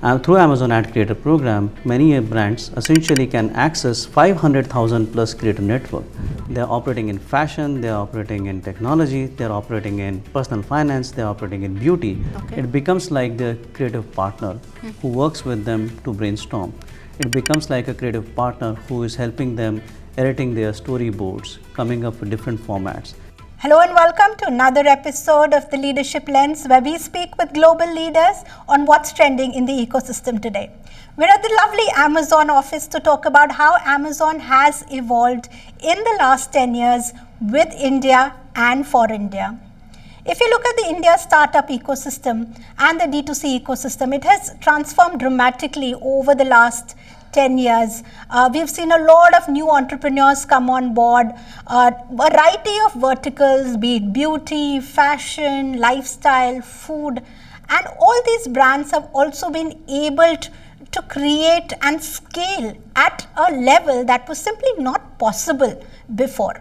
Through Amazon Ad Creator Program, many brands essentially can access 500,000 plus creator network. They are operating in fashion, they are operating in technology, they are operating in personal finance, they are operating in beauty. Okay. It becomes like the creative partner who works with them to brainstorm. It becomes like a creative partner who is helping them editing their storyboards, coming up with different formats. Hello and welcome to another episode of The Leadership Lens, where we speak with global leaders on what's trending in the ecosystem today. We're at the lovely Amazon office to talk about how Amazon has evolved in the last 10 years with India and for India. If you look at the India startup ecosystem and the D2C ecosystem, it has transformed dramatically over the last 10 years. We've seen a lot of new entrepreneurs come on board, a variety of verticals, be it beauty, fashion, lifestyle, food, and all these brands have also been able to create and scale at a level that was simply not possible before.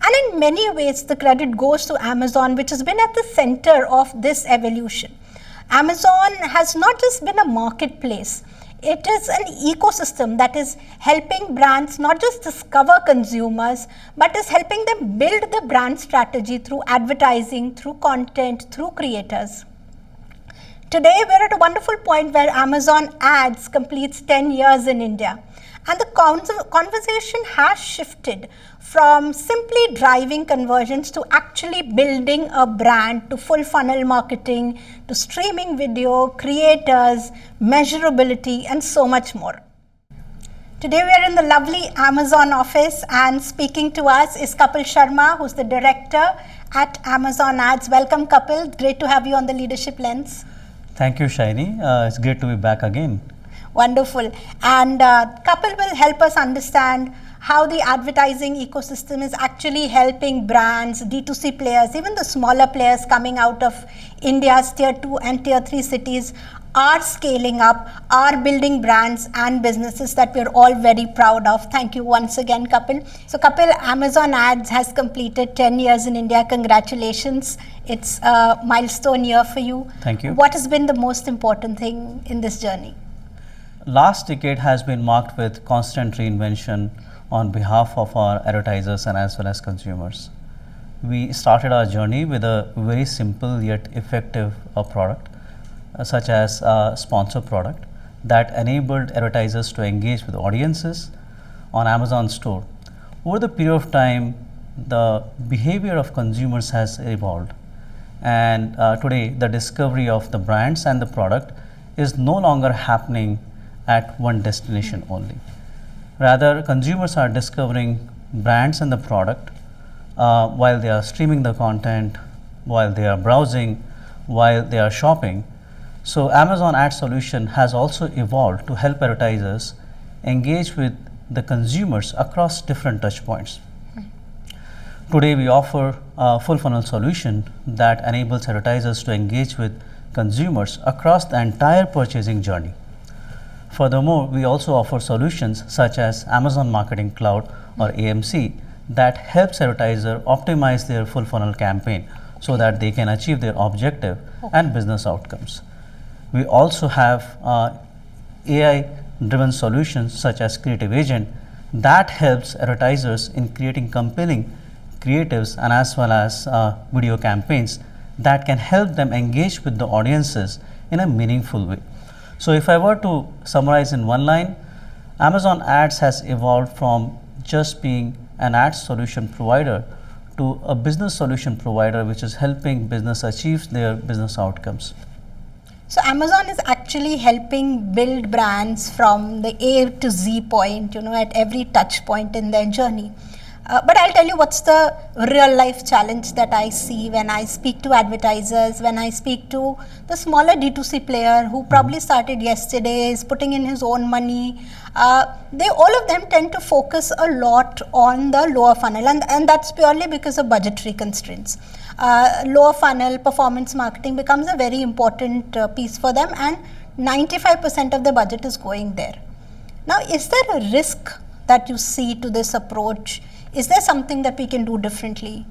And in many ways, the credit goes to Amazon, which has been at the center of this evolution. Amazon has not just been a marketplace, it is an ecosystem that is helping brands not just discover consumers, but is helping them build the brand strategy through advertising, through content, through creators. Today, we're at a wonderful point where Amazon Ads completes 10 years in India. And the conversation has shifted from simply driving conversions to actually building a brand, to full funnel marketing, to streaming video, creators, measurability, and so much more. Today we are in the lovely Amazon office, and speaking to us is Kapil Sharma, who's the director at Amazon Ads. Welcome, Kapil. Great to have you on the Leadership Lens. Thank you, Shaini. It's great to be back again. Wonderful. And Kapil will help us understand how the advertising ecosystem is actually helping brands, D2C players, even the smaller players coming out of India's tier 2 and tier 3 cities are scaling up, are building brands and businesses that we're all very proud of. Thank you once again, Kapil. So Kapil, Amazon Ads has completed 10 years in India. Congratulations. It's a milestone year for you. Thank you. What has been the most important thing in this journey? Last decade has been marked with constant reinvention on behalf of our advertisers and as well as consumers. We started our journey with a very simple yet effective product, such as a sponsor product that enabled advertisers to engage with audiences on Amazon store. Over the period of time, the behavior of consumers has evolved, and today the discovery of the brands and the product is no longer happening at one destination only. Rather, consumers are discovering brands and the product while they are streaming the content, while they are browsing, while they are shopping. So Amazon Ad Solution has also evolved to help advertisers engage with the consumers across different touch points. Today we offer a full funnel solution that enables advertisers to engage with consumers across the entire purchasing journey. Furthermore, we also offer solutions such as Amazon Marketing Cloud or AMC that helps advertisers optimize their full funnel campaign so that they can achieve their objective and business outcomes. We also have AI driven solutions such as Creative Agent that helps advertisers in creating compelling creatives and as well as video campaigns that can help them engage with the audiences in a meaningful way. So if I were to summarize in one line, Amazon Ads has evolved from just being an ad solution provider to a business solution provider which is helping business achieve their business outcomes. So Amazon is actually helping build brands from the A to Z point, at every touch point in their journey. But I'll tell you what's the real life challenge that I see when I speak to advertisers, when I speak to the smaller D2C player who probably started yesterday, is putting in his own money. All of them tend to focus a lot on the lower funnel, and that's purely because of budgetary constraints. Lower funnel performance marketing becomes a very important piece for them, and 95% of the budget is going there. Now, is there a risk that you see to this approach? Is there something that we can do differently?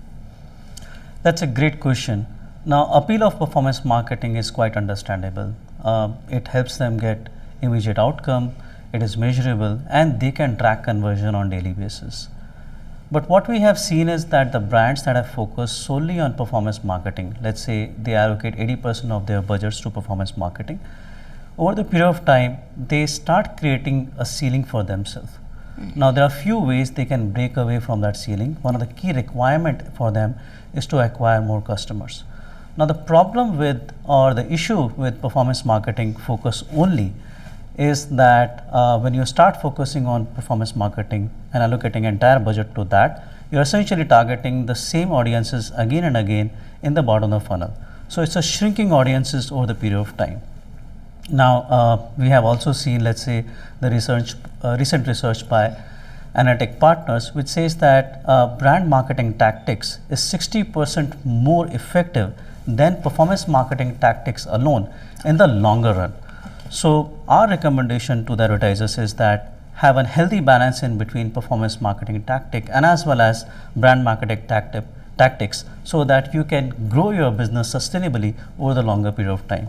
That's a great question. Now, appeal of performance marketing is quite understandable. It helps them get immediate outcome, it is measurable, and they can track conversion on daily basis. But what we have seen is that the brands that have focused solely on performance marketing, let's say they allocate 80% of their budgets to performance marketing, over the period of time, they start creating a ceiling for themselves. Now, there are few ways they can break away from that ceiling. One of the key requirement for them is to acquire more customers. Now, the problem with or the issue with performance marketing focus only is that when you start focusing on performance marketing and allocating entire budget to that, you're essentially targeting the same audiences again and again in the bottom of the funnel. So it's a shrinking audiences over the period of time. Now, we have also seen, let's say, the recent research by Analytic Partners, which says that brand marketing tactics is 60% more effective than performance marketing tactics alone in the longer run. So, our recommendation to the advertisers is that have a healthy balance in between performance marketing tactic and as well as brand marketing tactics, so that you can grow your business sustainably over the longer period of time.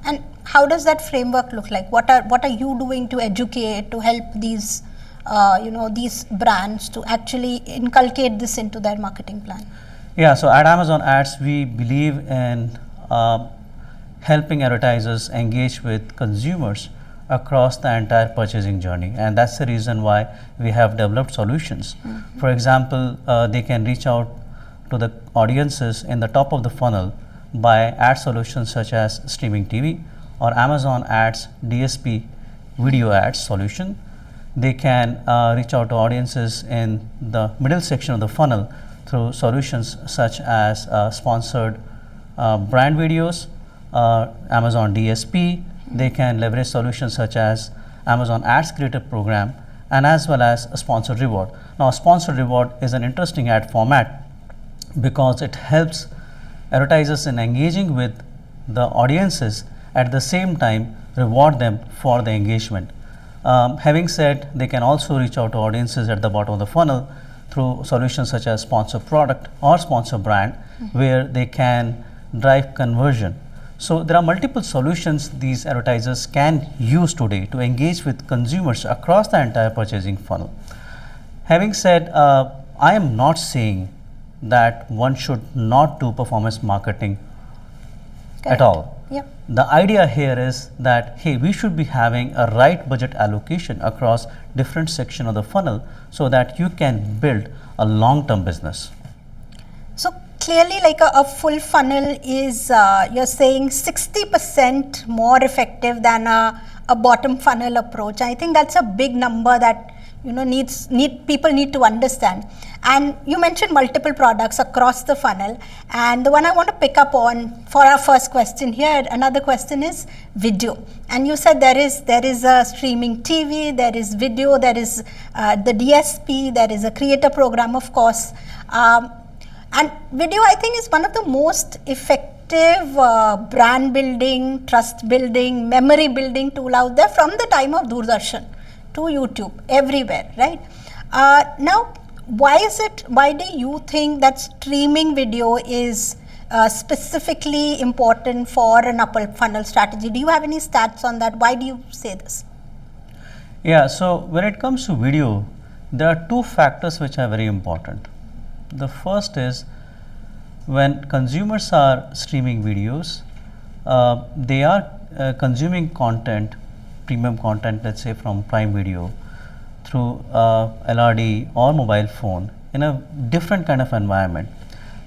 And how does that framework look like? What are you doing to educate, to help these these brands to actually inculcate this into their marketing plan? Yeah, so at Amazon Ads, we believe in helping advertisers engage with consumers across the entire purchasing journey, and that's the reason why we have developed solutions. For example, they can reach out to the audiences in the top of the funnel by ad solutions such as streaming TV or Amazon Ads DSP video ads solution. They can reach out to audiences in the middle section of the funnel through solutions such as sponsored brand videos, Amazon DSP. They can leverage solutions such as Amazon Ads Creator Program and as well as a sponsored reward. Now, a sponsored reward is an interesting ad format because it helps advertisers in engaging with the audiences, at the same time reward them for the engagement. Having said, they can also reach out to audiences at the bottom of the funnel through solutions such as sponsor product or sponsor brand, where they can drive conversion. So there are multiple solutions these advertisers can use today to engage with consumers across the entire purchasing funnel. Having said, I am not saying that one should not do performance marketing at all. Yep. The idea here is that, hey, we should be having a right budget allocation across different section of the funnel so that you can build a long-term business. So clearly, like a full funnel is, you're saying 60% more effective than a bottom funnel approach. I think that's a big number that people need to understand. And you mentioned multiple products across the funnel, and the one I want to pick up on for our first question here, another question is video. And you said there is a streaming TV, there is video, there is the DSP, there is a creator program, of course, and video, I think, is one of the most effective brand building, trust building, memory building tool out there from the time of Doordarshan to YouTube, everywhere, right? Now, why do you think that streaming video is specifically important for an upper funnel strategy? Do you have any stats on that? Why do you say this? Yeah, so when it comes to video, there are two factors which are very important. The first is when consumers are streaming videos, they are consuming content, premium content, let's say from Prime Video, through LRD or mobile phone in a different kind of environment.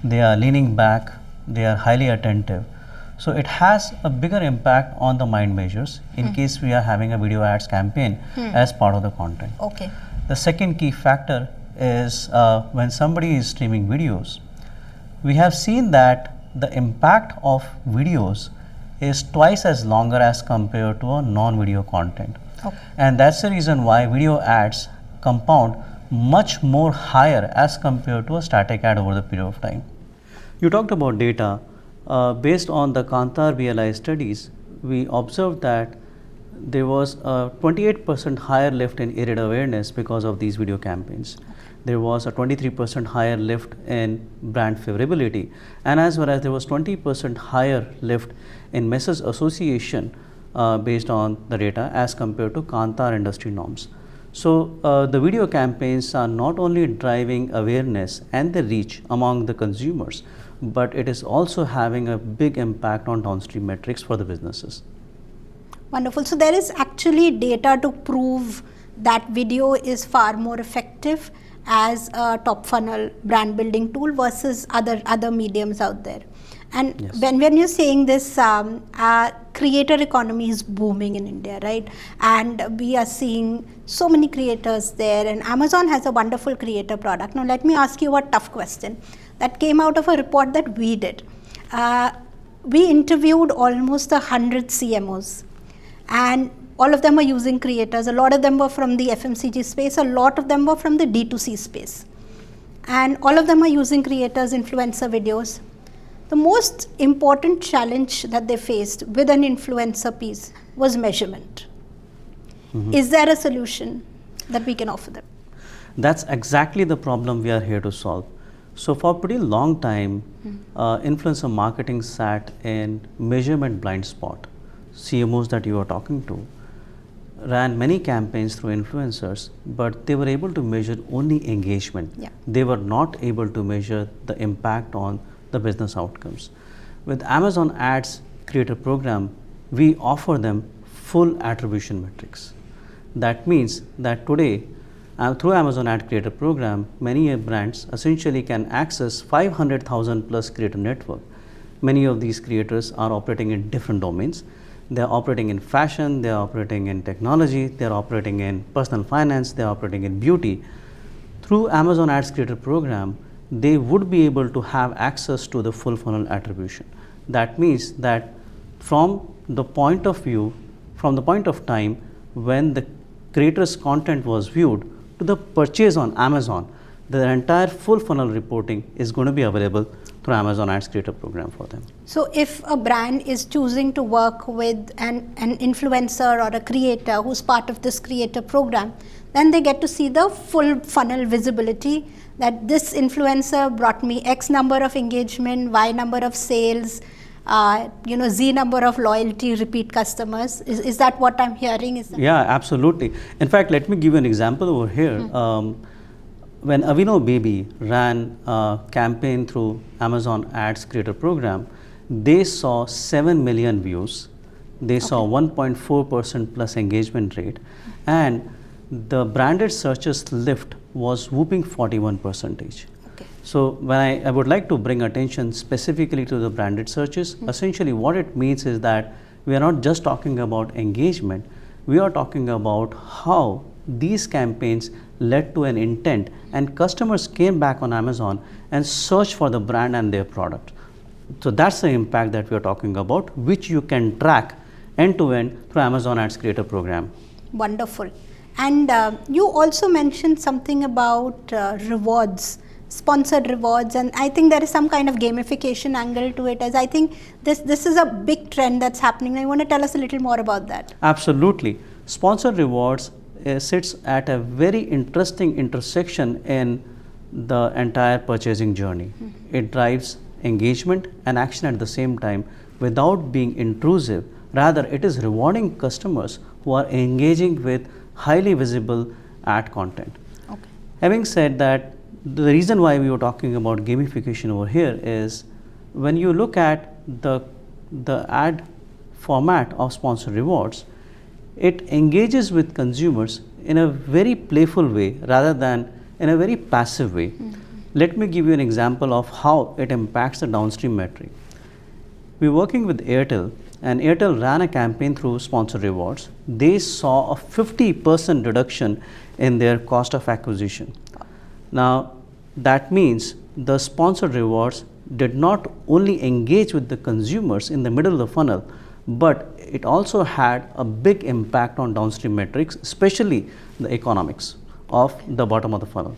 They are leaning back, they are highly attentive. So it has a bigger impact on the mind measures in case we are having a video ads campaign as part of the content. Okay. The second key factor is when somebody is streaming videos, we have seen that the impact of videos is twice as longer as compared to a non-video content. Okay. And that's the reason why video ads compound much more higher as compared to a static ad over the period of time. You talked about data. Based on the Kantar BLI studies, we observed that there was a 28% higher lift in aided awareness because of these video campaigns. there was a 23% higher lift in brand favorability, and as well as there was 20% higher lift in Messrs Association based on the data as compared to Kantar industry norms. So the video campaigns are not only driving awareness and the reach among the consumers, but it is also having a big impact on downstream metrics for the businesses. Wonderful. So there is actually data to prove that video is far more effective as a top funnel brand building tool versus other mediums out there. And Yes. when you're saying this, creator economy is booming in India, right? And we are seeing so many creators there, and Amazon has a wonderful creator product. Now let me ask you a tough question that came out of a report that we did. We interviewed almost 100 CMOs, and all of them are using creators. A lot of them were from the FMCG space, a lot of them were from the D2C space. And all of them are using creators, influencer videos. The most important challenge that they faced with an influencer piece was measurement. Mm-hmm. Is there a solution that we can offer them? That's exactly the problem we are here to solve. So for a pretty long time, influencer marketing sat in measurement blind spot. CMOs that you are talking to ran many campaigns through influencers, but they were able to measure only engagement. Yeah. They were not able to measure the impact on the business outcomes. With Amazon Ads Creator Program, we offer them full attribution metrics. That means that today, through Amazon Ad Creator Program, many brands essentially can access 500,000 plus creator network. Many of these creators are operating in different domains. They're operating in fashion, they're operating in technology, they're operating in personal finance, they're operating in beauty. Through Amazon Ads Creator Program, they would be able to have access to the full funnel attribution. That means that from the point of view, from the point of time when the creator's content was viewed to the purchase on Amazon, the entire full funnel reporting is going to be available through Amazon Ads Creator Program for them. So if a brand is choosing to work with an influencer or a creator who's part of this creator program, then they get to see the full funnel visibility that this influencer brought me X number of engagement, Y number of sales, Z number of loyalty repeat customers. Is that what I'm hearing? Yeah, absolutely. In fact, let me give you an example over here. When Avino Baby ran a campaign through Amazon Ads Creator Program, they saw 7 million views. They saw 1.4% plus engagement rate, and the branded searches lift was whooping 41%. Okay. So when I would like to bring attention specifically to the branded searches, essentially what it means is that we are not just talking about engagement, we are talking about how these campaigns led to an intent and customers came back on Amazon and searched for the brand and their product. So that's the impact that we are talking about, which you can track end to end through Amazon Ads Creator Program. Wonderful. And you also mentioned something about rewards, sponsored rewards, and I think there is some kind of gamification angle to it, as I think this is a big trend that's happening. I want to tell us a little more about that. Absolutely. Sponsored rewards sits at a very interesting intersection in the entire purchasing journey. It drives engagement and action at the same time without being intrusive. Rather, it is rewarding customers who are engaging with highly visible ad content. Okay. Having said that, the reason why we were talking about gamification over here is when you look at the ad format of sponsored rewards, it engages with consumers in a very playful way rather than in a very passive way. Let me give you an example of how it impacts the downstream metric. We're working with Airtel, and Airtel ran a campaign through sponsored rewards. They saw a 50% reduction in their cost of acquisition. Now, that means the sponsored rewards did not only engage with the consumers in the middle of the funnel, but it also had a big impact on downstream metrics, especially the economics of the bottom of the funnel.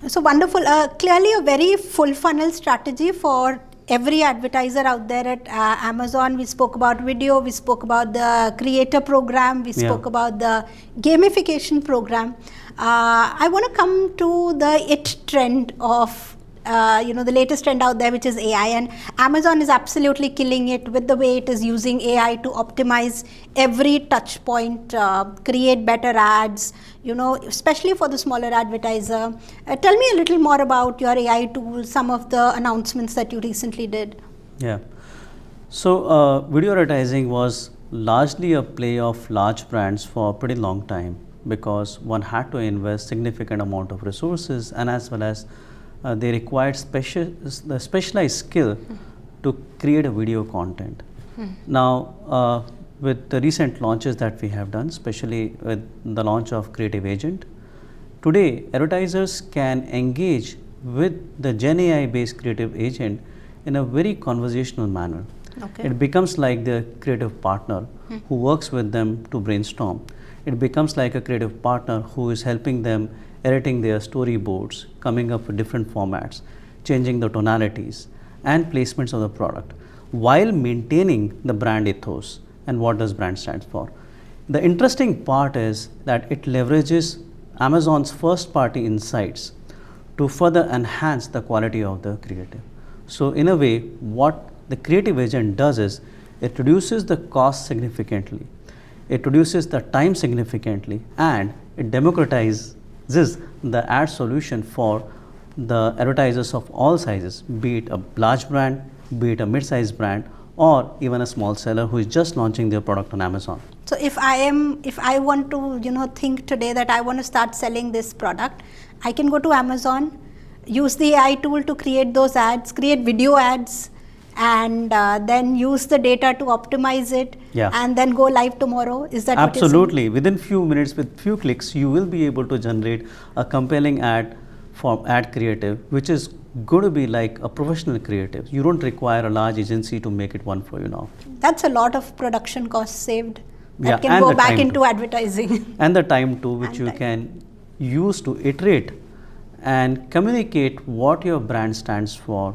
So wonderful. Clearly a very full funnel strategy for every advertiser out there at Amazon. We spoke about video, we spoke about the creator program, we spoke about the gamification program. I want to come to the it trend of the latest trend out there, which is AI, and Amazon is absolutely killing it with the way it is using AI to optimize every touch point, create better ads, especially for the smaller advertiser. Tell me a little more about your AI tools, some of the announcements that you recently did. Yeah. So video advertising was largely a play of large brands for a pretty long time, because one had to invest significant amount of resources, and as well as they required specialized skill to create a video content. Now, with the recent launches that we have done, especially with the launch of Creative Agent, today advertisers can engage with the Gen AI based Creative Agent in a very conversational manner. Okay. It becomes like the creative partner who works with them to brainstorm. It becomes like a creative partner who is helping them editing their storyboards, coming up with different formats, changing the tonalities and placements of the product, while maintaining the brand ethos and what does brand stand for. The interesting part is that it leverages Amazon's first party insights to further enhance the quality of the creative. So in a way, what the Creative Agent does is it reduces the cost significantly, it reduces the time significantly, and it democratizes the ad solution for the advertisers of all sizes, be it a large brand, be it a mid-sized brand, or even a small seller who is just launching their product on Amazon. So if I want to think today that I want to start selling this product, I can go to Amazon, use the AI tool to create those ads, create video ads, and then use the data to optimize it, and then go live tomorrow. Is that absolutely? Within few minutes, with few clicks, you will be able to generate a compelling ad for ad creative, which is going to be like a professional creative. You don't require a large agency to make it one for you now. That's a lot of production costs saved. That can go back into advertising. And the time too, which you can use to iterate and communicate what your brand stands for,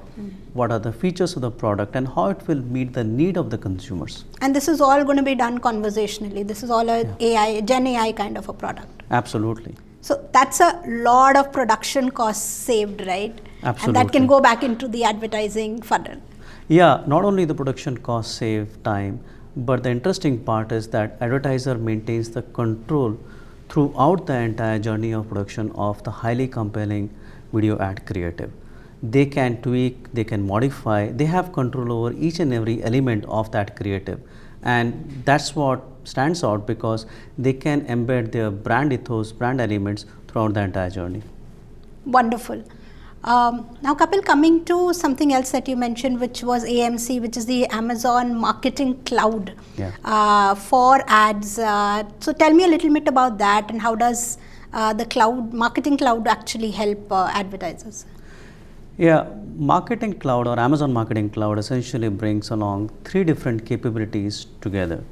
what are the features of the product, and how it will meet the need of the consumers. And this is all going to be done conversationally. This is all a AI, Gen AI kind of a product. Absolutely. So that's a lot of production costs saved, right? Absolutely. And that can go back into the advertising funnel. Yeah, not only the production costs save time, but the interesting part is that advertiser maintains the control throughout the entire journey of production of the highly compelling video ad creative. They can tweak, they can modify, they have control over each and every element of that creative. And that's what stands out, because they can embed their brand ethos, brand elements throughout the entire journey. Wonderful. Now, Kapil, coming to something else that you mentioned, which was AMC, which is the Amazon Marketing Cloud for ads. So tell me a little bit about that, and how does the Marketing Cloud actually help advertisers? Yeah, Marketing Cloud or Amazon Marketing Cloud essentially brings along three different capabilities together.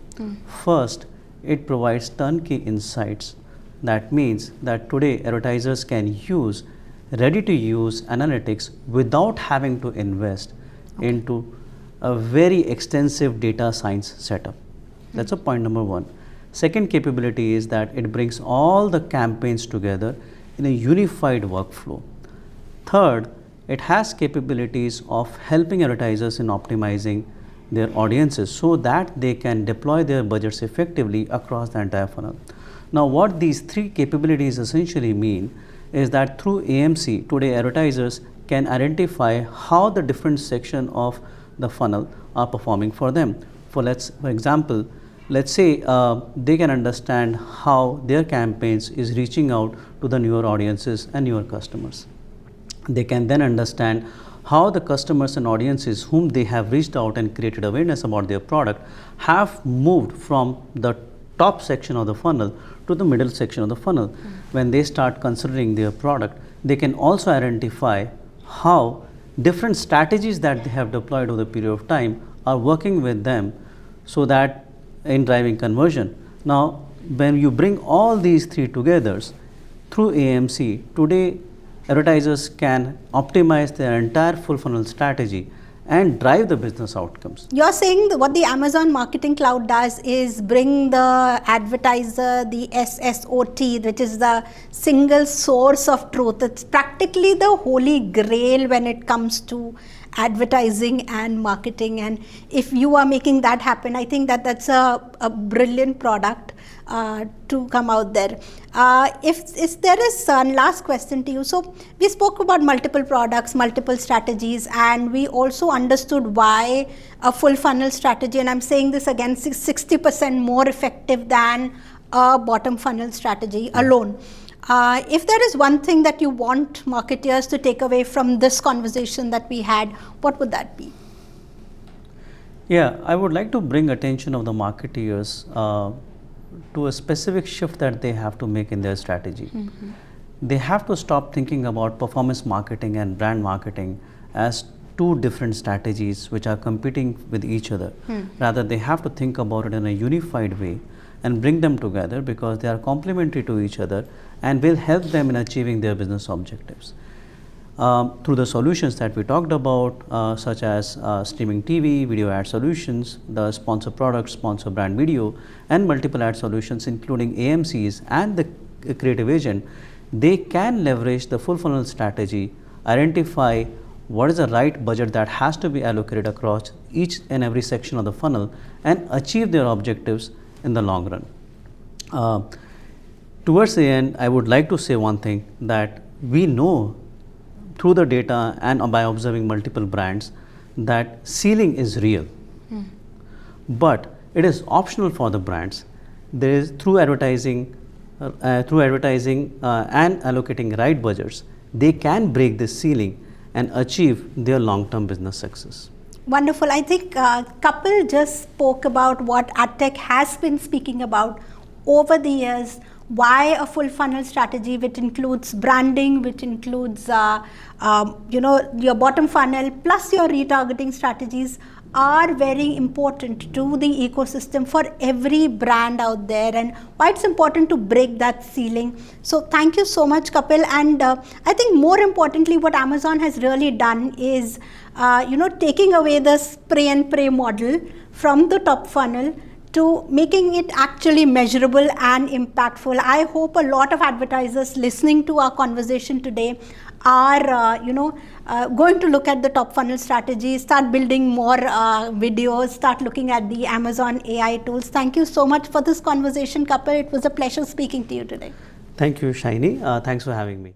First, it provides turnkey insights. That means that today advertisers can use ready-to-use analytics without having to invest into a very extensive data science setup. That's a point number one. Second capability is that it brings all the campaigns together in a unified workflow. Third, it has capabilities of helping advertisers in optimizing their audiences so that they can deploy their budgets effectively across the entire funnel. Now, what these three capabilities essentially mean is that through AMC, today advertisers can identify how the different section of the funnel are performing for them. For example, let's say they can understand how their campaigns is reaching out to the newer audiences and newer customers. They can then understand how the customers and audiences whom they have reached out and created awareness about their product have moved from the top section of the funnel to the middle section of the funnel. When they start considering their product, they can also identify how different strategies that they have deployed over the period of time are working with them, so that in driving conversion. Now, when you bring all these three together through AMC, today advertisers can optimize their entire full funnel strategy and drive the business outcomes. You're saying that what the Amazon Marketing Cloud does is bring the advertiser, the SSOT, which is the single source of truth. It's practically the holy grail when it comes to advertising and marketing. And if you are making that happen, I think that that's a brilliant product to come out there. If there is last question to you. So we spoke about multiple products, multiple strategies, and we also understood why a full funnel strategy, and I'm saying this again, 60% more effective than a bottom funnel strategy alone. If there is one thing that you want marketers to take away from this conversation that we had, what would that be? Yeah, I would like to bring attention of the marketeers to a specific shift that they have to make in their strategy. They have to stop thinking about performance marketing and brand marketing as two different strategies which are competing with each other. Rather, they have to think about it in a unified way and bring them together, because they are complementary to each other and will help them in achieving their business objectives. Through the solutions that we talked about, such as streaming TV, video ad solutions, the sponsor products, sponsor brand video, and multiple ad solutions, including AMCs and the creative agent, they can leverage the full funnel strategy, identify what is the right budget that has to be allocated across each and every section of the funnel, and achieve their objectives in the long run. Towards the end, I would like to say one thing, that we know through the data and by observing multiple brands that ceiling is real, but it is optional for the brands. There is through advertising and allocating right budgets, they can break this ceiling and achieve their long-term business success. Wonderful. I think Kapil just spoke about what AdTech has been speaking about over the years. Why a full funnel strategy, which includes branding, which includes your bottom funnel plus your retargeting strategies, are very important to the ecosystem for every brand out there, and why it's important to break that ceiling. So thank you so much, Kapil. And I think more importantly, what Amazon has really done is taking away the spray and pray model from the top funnel to making it actually measurable and impactful. I hope a lot of advertisers listening to our conversation today are going to look at the top funnel strategy, start building more videos, start looking at the Amazon AI tools. Thank you so much for this conversation, Kapil. It was a pleasure speaking to you today. Thank you, Shaini. Thanks for having me.